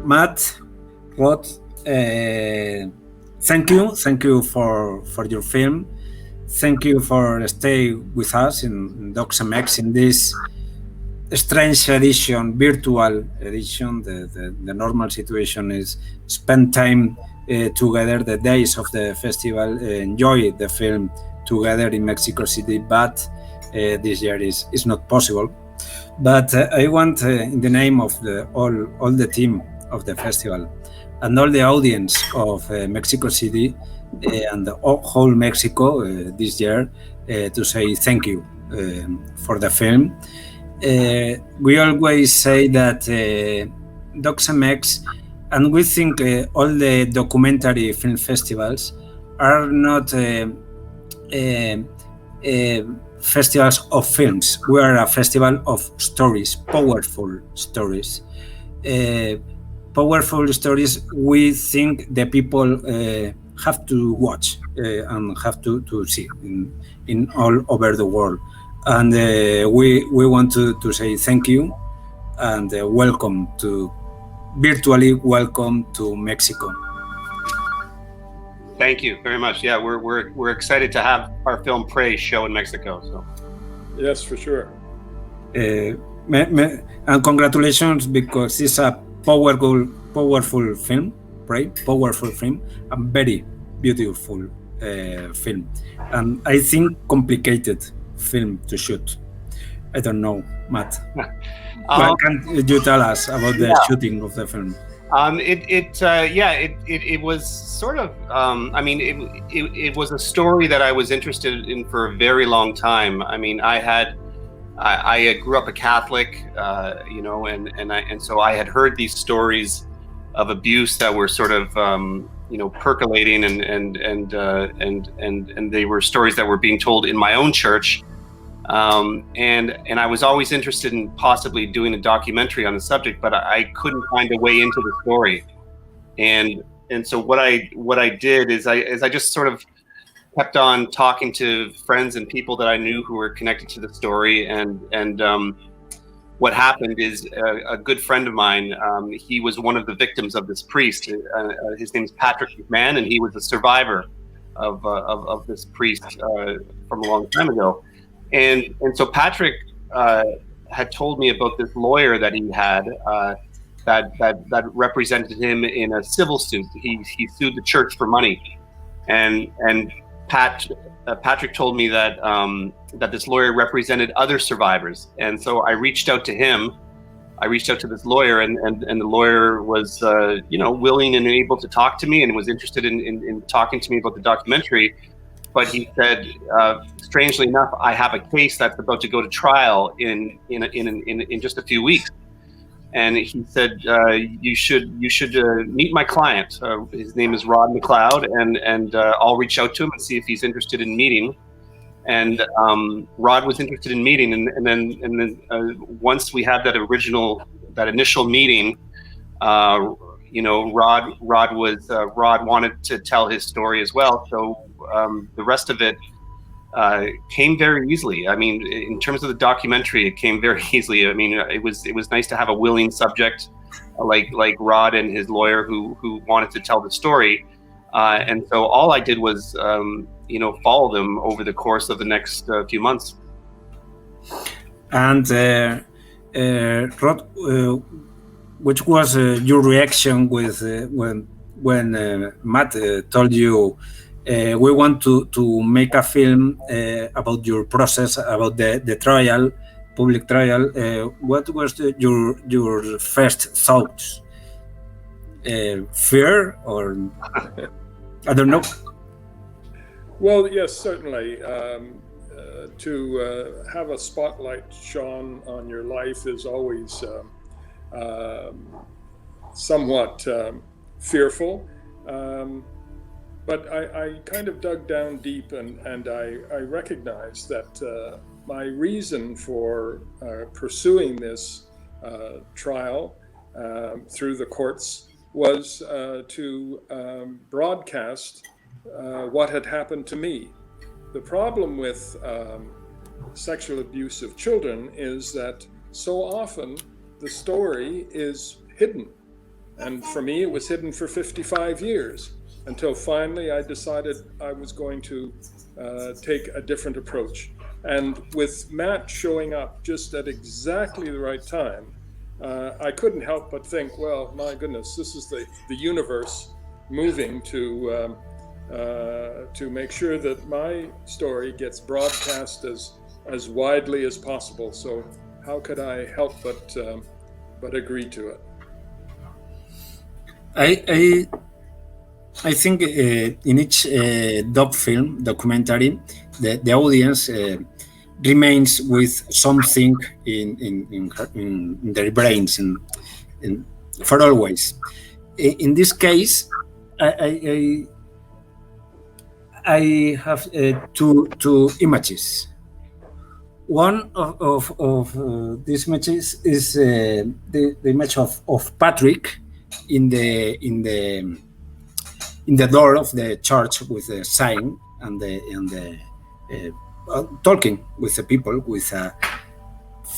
Matt, Rod, thank you for your film. Thank you for stay with us in DocsMX in this strange edition, virtual edition. The normal situation is spend time together, the days of the festival, enjoy the film together in Mexico City, but this year is not possible. But I want, in the name of all the team of the festival and all the audience of Mexico City and the whole Mexico this year, to say thank you for the film. We always say that DocsMX, and we think all the documentary film festivals are not festivals of films. We are a festival of stories, powerful stories. Powerful stories we think the people have to watch and have to see in all over the world. And we want to say thank you and virtually welcome to Mexico. Thank you very much. Yeah, we're excited to have our film Prey show in Mexico. So yes, for sure. And congratulations, because it's a powerful film, Prey, powerful film, and very beautiful film, and I think complicated film to shoot. I don't know, Matt. What can you tell us about the shooting of the film? It was sort of, it was a story that I was interested in for a very long time. I mean, I grew up a Catholic, and so I had heard these stories of abuse that were sort of, percolating, and they were stories that were being told in my own church. And I was always interested in possibly doing a documentary on the subject, but I couldn't find a way into the story. And so what I did is I just sort of kept on talking to friends and people that I knew who were connected to the story. And what happened is a good friend of mine, he was one of the victims of this priest. His name is Patrick McMahon, and he was a survivor of this priest from a long time ago. And so Patrick had told me about this lawyer that he had that represented him in a civil suit. He sued the church for money, and Patrick told me that that this lawyer represented other survivors. And so I reached out to him. I reached out to this lawyer, and the lawyer was willing and able to talk to me, and was interested in talking to me about the documentary. But he said, strangely enough, I have a case that's about to go to trial in just a few weeks. And he said, you should meet my client. His name is Rod MacLeod, and I'll reach out to him and see if he's interested in meeting. And Rod was interested in meeting, and then once we had that initial meeting, Rod wanted to tell his story as well. So the rest of it came very easily. I mean, in terms of the documentary, it came very easily. I mean, it was nice to have a willing subject like Rod and his lawyer who wanted to tell the story. And so all I did was follow them over the course of the next few months. And Rod, which was your reaction with when Matt told you we want to make a film about your process, about the trial, public trial? What was your first thoughts? Fear, or I don't know. Well, yes, certainly. To have a spotlight shone on your life is always somewhat fearful. But I kind of dug down deep, and I recognized that my reason for pursuing this trial through the courts was to broadcast what had happened to me. The problem with sexual abuse of children is that so often the story is hidden. And for me, it was hidden for 55 years until finally I decided I was going to take a different approach. And with Matt showing up just at exactly the right time, I couldn't help but think, well, my goodness, this is the universe moving to make sure that my story gets broadcast as widely as possible. So how could I help but agree to it? I think in each documentary, the audience remains with something in their brains and for always. In this case, I have two images. One of these images is the image of Patrick in the door of the church with a sign and the talking with the people with a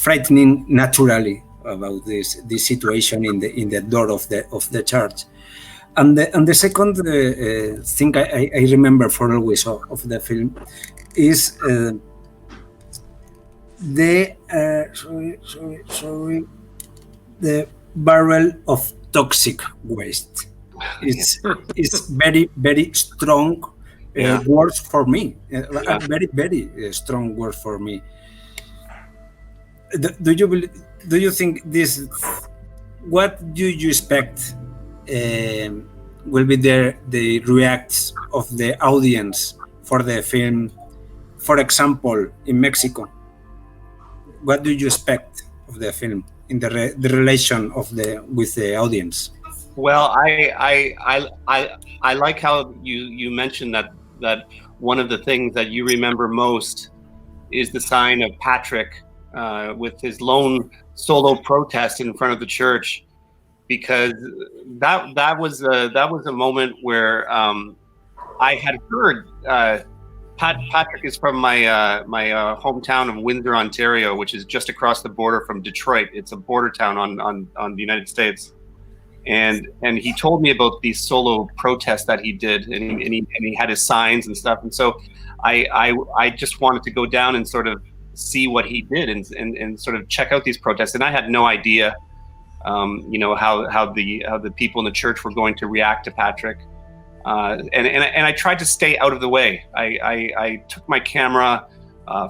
frightening naturally about this situation in the door of the church. And the second thing I remember for always of the film is the barrel of toxic waste. It's very, very strong words for me. Very, very strong words for me. Do you think this? What do you expect will be the reacts of the audience for the film? For example, in Mexico, what do you expect of the film in the relation of with the audience? Well, I like how you mentioned that one of the things that you remember most is the sign of Patrick with his lone solo protest in front of the church, because that was a moment where I had heard Patrick is from my hometown of Windsor, Ontario, which is just across the border from Detroit. It's a border town on the United States. And he told me about these solo protests that he did, and he had his signs and stuff. And so I just wanted to go down and sort of see what he did and sort of check out these protests. And I had no idea, how the people in the church were going to react to Patrick. And I tried to stay out of the way. I took my camera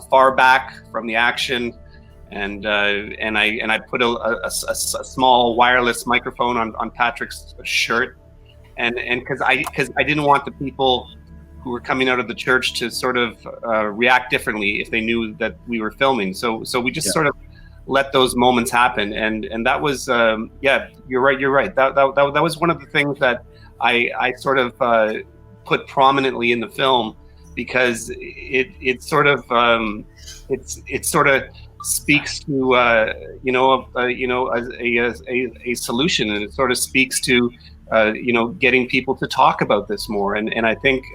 far back from the action. And I put a small wireless microphone on Patrick's shirt, and because I didn't want the people who were coming out of the church to sort of react differently if they knew that we were filming. So we just sort of let those moments happen, and that was you're right. That was one of the things that I sort of put prominently in the film, because it sort of speaks to a solution, and it sort of speaks to getting people to talk about this more. And I think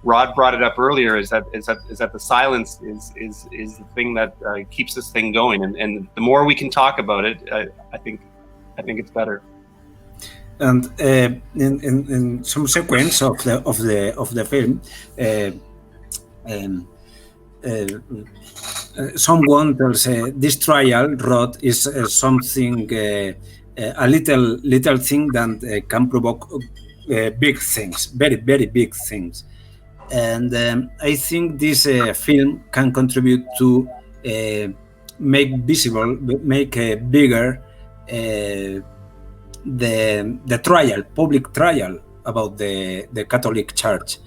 Rod brought it up earlier, is that the silence is the thing that keeps this thing going, and the more we can talk about it, I think it's better. And in some sequence of the film, someone tells this trial, Rod, is something a little thing that can provoke big things, very, very big things. And I think this film can contribute to make visible, make bigger the trial, public trial about the Catholic Church.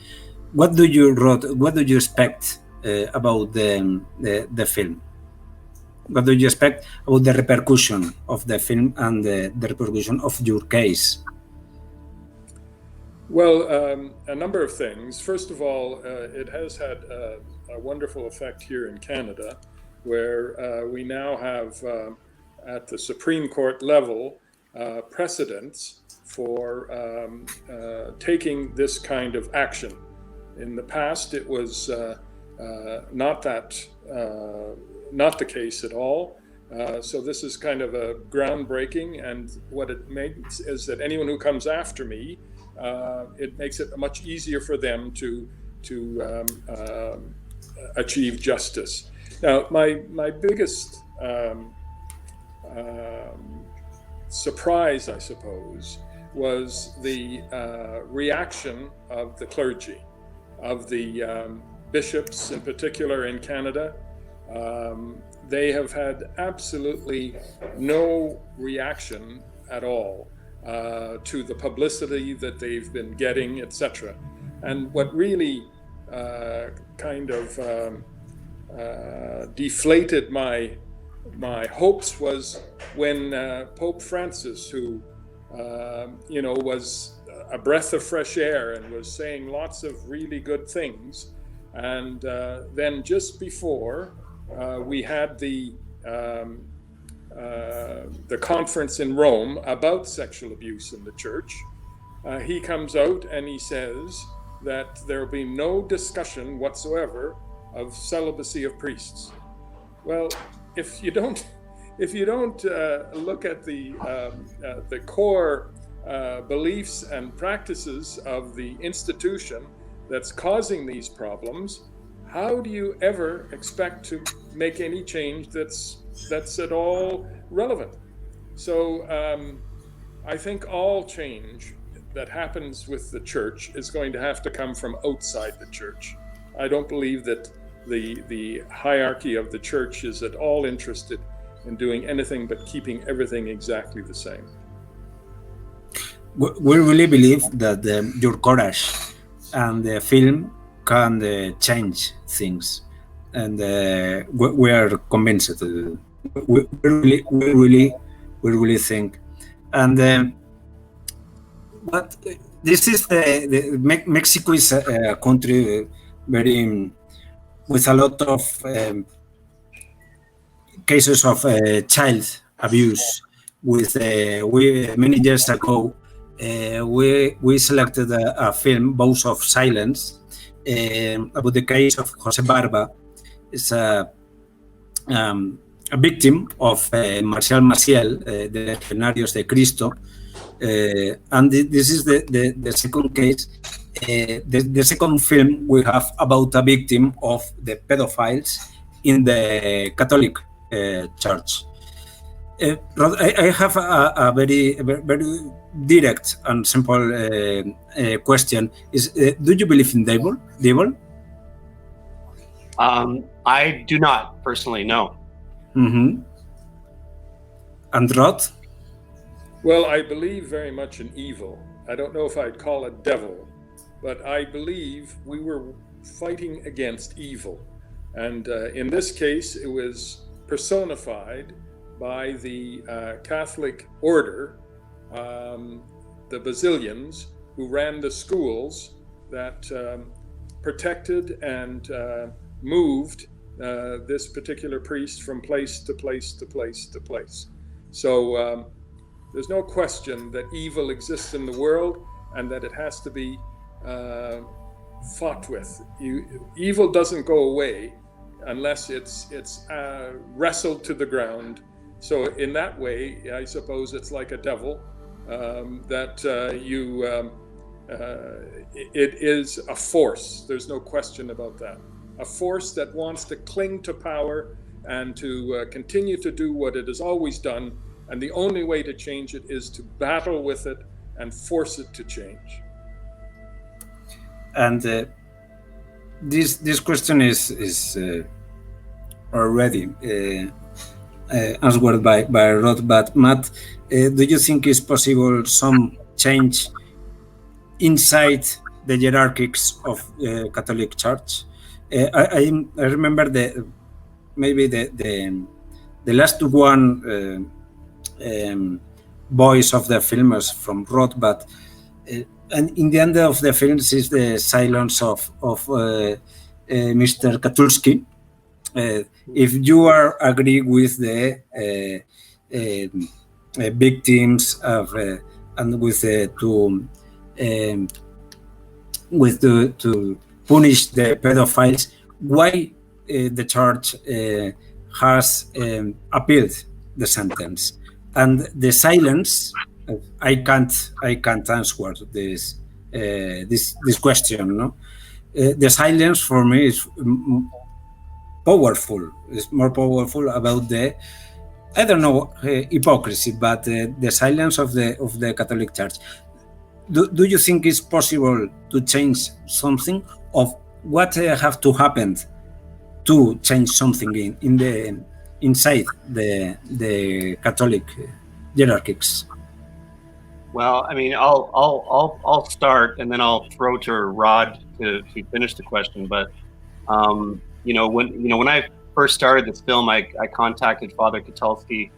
What do you expect about the film? What do you expect about the repercussion of the film and the repercussion of your case? Well, a number of things. First of all, it has had a wonderful effect here in Canada, where we now have at the Supreme Court level precedents for taking this kind of action. In the past, it was not the case at all. So this is kind of a groundbreaking, and what it makes is that anyone who comes after me, it makes it much easier for them to achieve justice. Now, my biggest surprise, I suppose, was the reaction of the clergy, of the bishops in particular in Canada. They have had absolutely no reaction at all to the publicity that they've been getting, etc. And what really kind of deflated my hopes was when Pope Francis, who was a breath of fresh air and was saying lots of really good things, and then just before we had the conference in Rome about sexual abuse in the church, he comes out and he says that there will be no discussion whatsoever of celibacy of priests. Well, if you don't look at the core beliefs and practices of the institution that's causing these problems, how do you ever expect to make any change that's at all relevant? So I think all change that happens with the church is going to have to come from outside the church. I don't believe that the hierarchy of the church is at all interested in doing anything but keeping everything exactly the same. We really believe that your courage and the film can change things, and we are convinced. We really think, and but this is Mexico is a country very with a lot of cases of child abuse. With many years ago, we selected a film, Vows of Silence, about the case of Jose Barba. It's a victim of Marcial Maciel, the Legionarios de Cristo, and this is the second case. The second film we have about a victim of the pedophiles in the Catholic Church. Rod, I have a very direct and simple question. Do you believe in devil? I do not personally, no. Mm-hmm. And Rod? Well, I believe very much in evil. I don't know if I'd call it devil, but I believe we were fighting against evil. And in this case, it was personified by the Catholic order, the Basilians, who ran the schools that protected and moved this particular priest from place to place to place to place. So there's no question that evil exists in the world and that it has to be fought with. Evil doesn't go away unless it's wrestled to the ground. So in that way, I suppose it's like a devil, that it is a force. There's no question about that. A force that wants to cling to power and to continue to do what it has always done. And the only way to change it is to battle with it and force it to change. And this question is already answered by Rod, but Matt, do you think it's possible some change inside the hierarchies of the Catholic Church? I remember maybe the last one voice of the film is from Rod, but and in the end of the film is the silence of Mr. Katulski. If you agree with the victims of and to punish the pedophiles, why the church has appealed the sentence, and the silence. I can't answer this question. No, the silence for me is powerful. It's more powerful about the, I don't know, hypocrisy, but the silence of the Catholic Church. Do you think it's possible to change something? Of what have to happen to change something in the inside the Catholic hierarchies? Well, I mean, I'll start, and then I'll throw to Rod to finish the question. But when I first started this film, I contacted Father Katalski,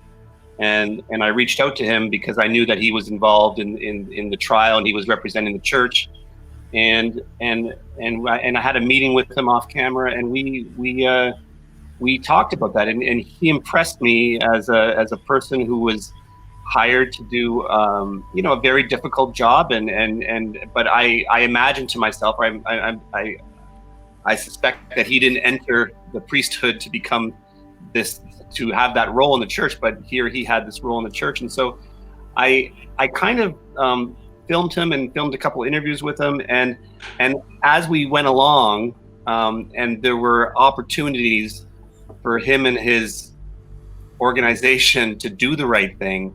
and I reached out to him because I knew that he was involved in the trial and he was representing the church, and I had a meeting with him off camera, and we talked about that, and he impressed me as a person who was hired to do a very difficult job, but I imagined to myself, I suspect that he didn't enter the priesthood to become this, to have that role in the church, but here he had this role in the church. And so I kind of filmed him and filmed a couple interviews with him, and as we went along, and there were opportunities for him and his organization to do the right thing,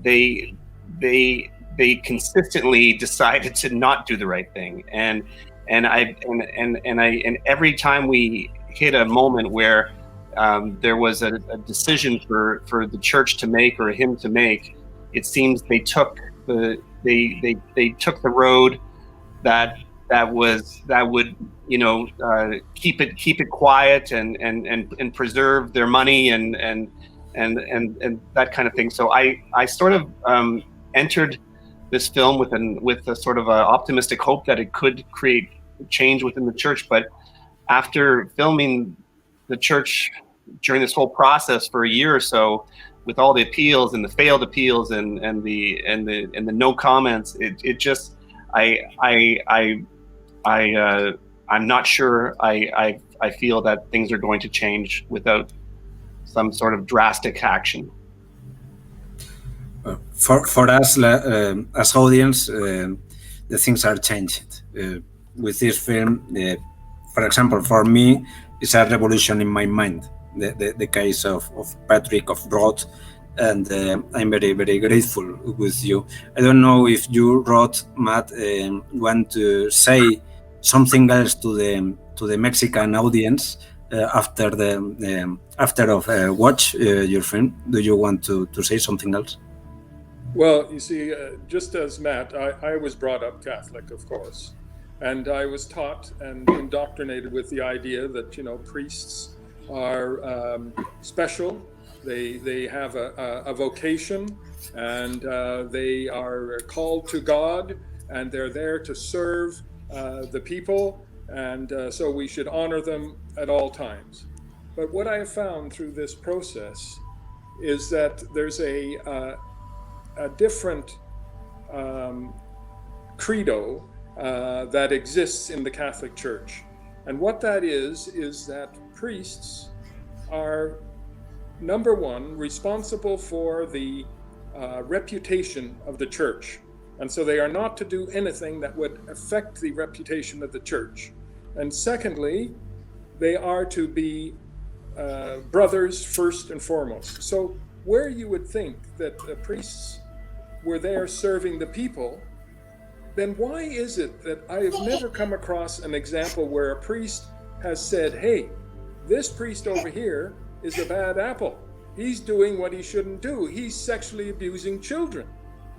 they consistently decided to not do the right thing, and every time we hit a moment where there was a decision for the church to make or him to make, it seems they took the road that would keep it quiet and preserve their money and that kind of thing. So I sort of entered this film with a sort of a optimistic hope that it could create change within the church. But after filming the church during this whole process for a year or so, with all the appeals and the failed appeals and the no comments, it just I'm not sure I feel that things are going to change without some sort of drastic action. For us as audience, the things are changed with this film. For example, for me, it's a revolution in my mind. The case of Patrick, of Rod, and I'm very, very grateful with you. I don't know if you, Rod, Matt, want to say something else to the Mexican audience after watch your film. Do you want to say something else? Well, you see, just as Matt, I was brought up Catholic, of course, and I was taught and indoctrinated with the idea that priests are special. They have a vocation, and they are called to God, and they're there to serve the people, and so we should honor them at all times. But what I have found through this process is that there's a different credo that exists in the Catholic Church. And what that is that priests are, number one, responsible for the reputation of the church. And so they are not to do anything that would affect the reputation of the church. And secondly, they are to be brothers first and foremost. So where you would think that the priests were there serving the people, then why is it that I have never come across an example where a priest has said, hey, this priest over here is a bad apple. He's doing what he shouldn't do. He's sexually abusing children.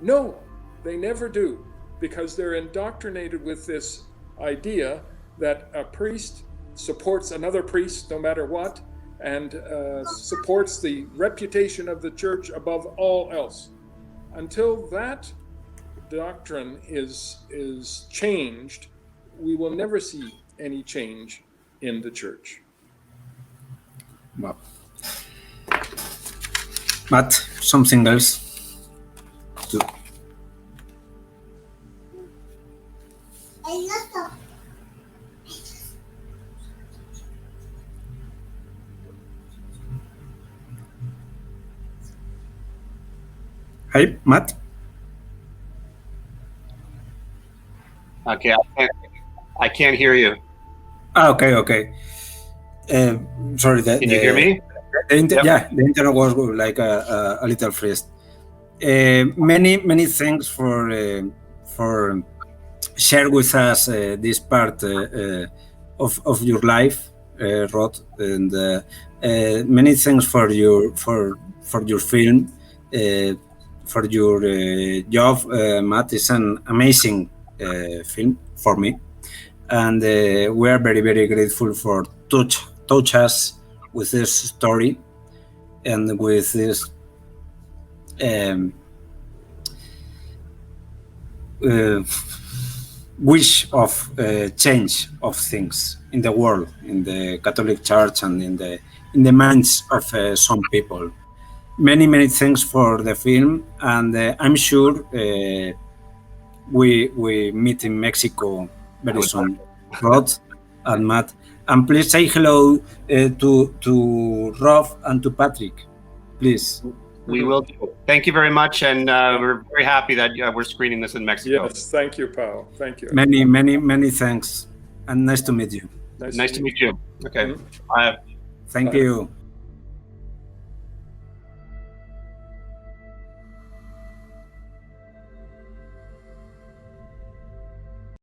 No, they never do, because they're indoctrinated with this idea that a priest supports another priest no matter what, and supports the reputation of the church above all else. Until that doctrine is changed, we will never see any change in the church. Well, Matt, something else to... Hi, Matt. Okay, I can't hear you. Okay. Sorry, Can you hear me? Yep. Yeah, the internet was like a little freeze. Many thanks for share with us this part of your life, Rod, and many thanks for your film, for your job, Matt. It's an amazing film for me, and we are very grateful for touch us with this story and with this wish of change of things in the world, in the Catholic Church, and in the minds of some people. Many thanks for the film, and I'm sure we meet in Mexico very soon, Rod and Matt. And please say hello to Rob and to Patrick, please. We will do. Thank you very much, and we're very happy that we're screening this in Mexico. Yes, thank you, Pao. Thank you. Many thanks, and nice to meet you. Nice to meet you. Okay. Mm-hmm. Bye. Thank you.